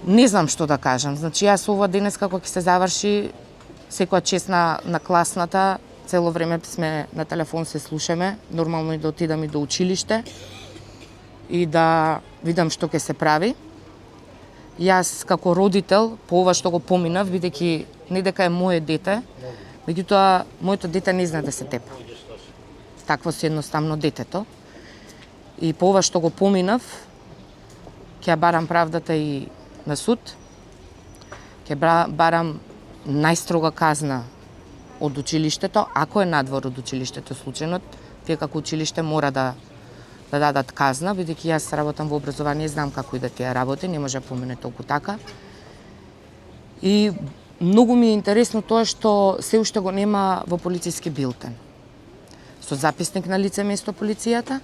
Не знам што да кажам. Значи, јас ова денес како ќе се заврши, секоја чест на класната, цело време сме на телефон, се слушаме, нормално и да отидам и до училиште и да видам што ќе се прави. Јас како родител, по ова што го поминав, бидејќи не дека е моje дете, меѓутоа моето дете не знае да се тепа. Такво си едноставно детето. И по ова што го поминав, ќе барам правдата и на суд, ќе барам најстрога казна од училиштето, ако е надвор од училиштето случајно, тие како училиште мора да дадат казна, бидејќи јас работам во образование, знам како и да тие работи, не може да помине толку така. И многу ми е интересно тоа што се уште го нема во полициски билтен. Со записник на лице место полицијата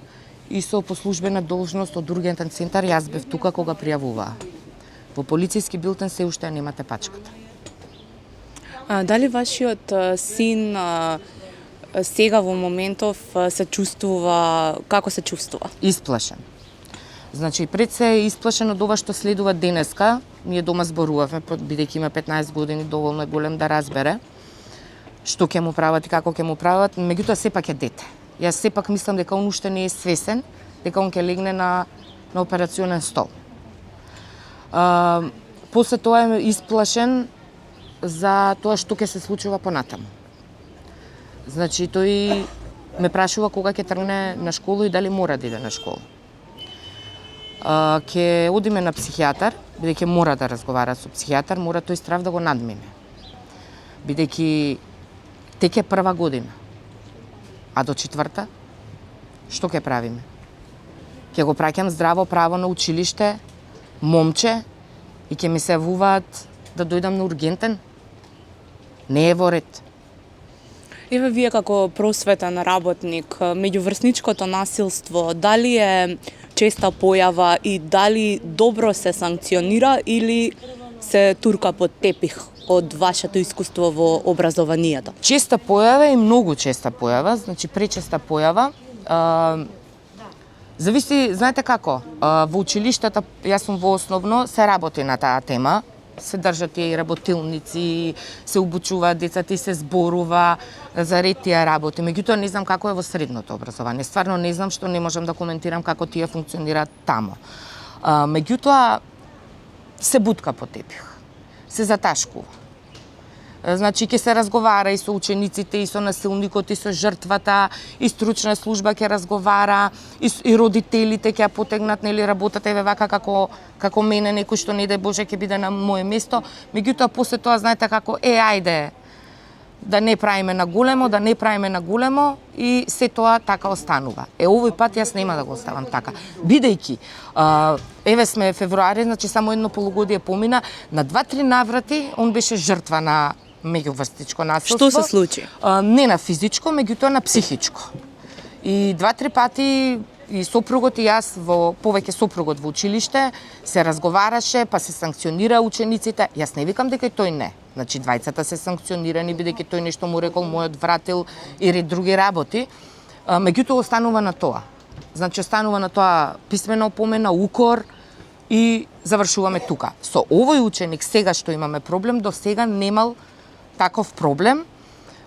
и со по службена должност од ургентен центар, јас бев тука кога пријавуваа. Во полициски билтен се уште немате пачката. Дали вашиот син сега во моментов се чувствува, како се чувствува? Исплашен. Значи, пред се е исплашен од ова што следува денеска. Ние дома зборувавме, бидејќи има 15 години, доволно е голем да разбере што ќе му прават и како ќе му прават, меѓутоа сепак е дете. Јас сепак мислам дека он уште не е свесен, дека он ќе легне на операционен стол. После тоа е исплашен за тоа што ќе се случува понатаму. Значи, тој ме прашува кога ќе тргне на школа и дали мора да иде на школа. Ќе одиме на психијатар, бидејќи мора да разговара со психијатар, мора тој страв да го надмине. Бидејќи тек е прва година, а до четврта, што ќе правиме? Ќе го праќам здраво право на училиште, момче, и ќе ми се јавуваат да дојдам на ургентен? Не е во ред. Еве вие како просветен работник, меѓуврсничкото насилство, дали е честа појава и дали добро се санкционира или се турка под тепих од вашето искуство во образованието? Честа појава и многу честа појава, значи пречеста појава. Зависи, знаете како, во училиштата, јас сум во основно, се работи на таа тема, се држат и работилници, се обучуваат децата и се зборува за ред тие работи. Меѓутоа не знам како е во средното образование. Стварно не знам, што не можам да коментирам како тие функционираат тамо. Меѓутоа се бутка по тепих, се заташкува. Значи, ќе се разговара и со учениците, и со насилникот, и со жртвата, и стручна служба ќе разговара, и родителите ќе ја потегнат, нели, работата, еве вака како мене, некој што не дај Боже ќе биде на моје место. Меѓутоа, после тоа, знаете како, ајде, да не правиме на големо, и се тоа така останува. Овој пат јас нема да го оставам така. Бидејќи, еве сме февруари, значи само едно полугодие помина, на 2-3 наврати он беше жртва на меѓуврстичко насилство. Што се случи? Не на физичко, меѓутоа на психичко. И 2-3 пати и сопругот и јас, повеќе сопругот во училиште, се разговараше, па се санкционира учениците. Јас не викам дека и тој не. Значи, двајцата се санкционирани, бидејќи тој нешто му рекол, мојот вратил и ред други работи. Меѓутоа останува на тоа. Значи, останува на тоа писмена опомена, укор и завршуваме тука. Со овој ученик сега што имаме проблем, до сега немал таков проблем,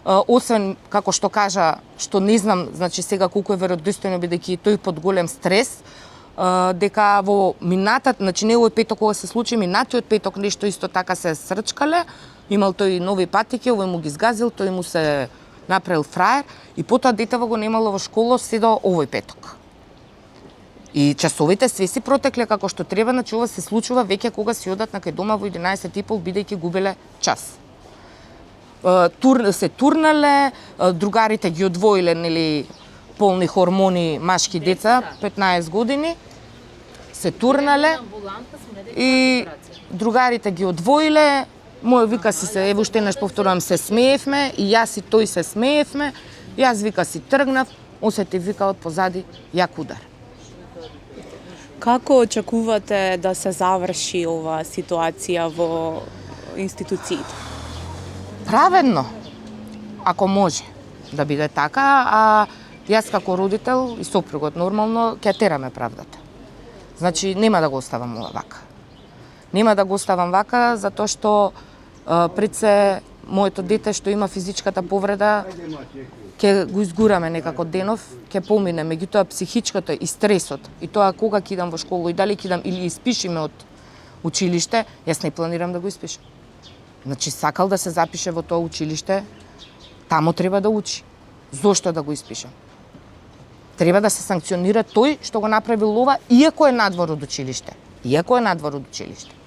освен, како што кажа, што не знам, значи сега колку е веродостојно, бидејќи тој под голем стрес, дека во минатат, значи не овој петок кога се случи, минатиот петок нешто исто така се срчкале, имал тој нови патики, овој му ги згазил, тој му се направил фраер и потоа детево го немало во школа се до овој петок. И часовите све си протекле како што треба, значи ова се случува веќе кога си одат на кај дома во 11:30, бидејќи губеле час. Се турнале, другарите ги одвоиле, нели, полни хормони машки деца, 15 години, се турнале и другарите ги одвоиле. Мој вика си се, ево уште еднаш повторувам, се смеевме и јас и тој се смеевме. Јас вика си тргнав, осети вика од позади јак удар. Како очекувате да се заврши ова ситуација во институциите? Праведно, ако може да биде така, а јас како родител и сопругот нормално ќе тераме правдата. Значи, нема да го оставам ова вака. Нема да го оставам вака, затоа што пред се моето дете што има физичката повреда, ќе го изгураме некако денов, ќе помине, меѓутоа психичкото и стресот, и тоа кога ќе идам во школа и дали ќе идам или испишиме од училиште, јас не планирам да го испишам. Значи, сакал да се запише во тоа училиште, тамо треба да учи. Зошто да го испишам? Треба да се санкционира тој што го направил ова, иако е надвор од училиште. Иако е надвор од училиште.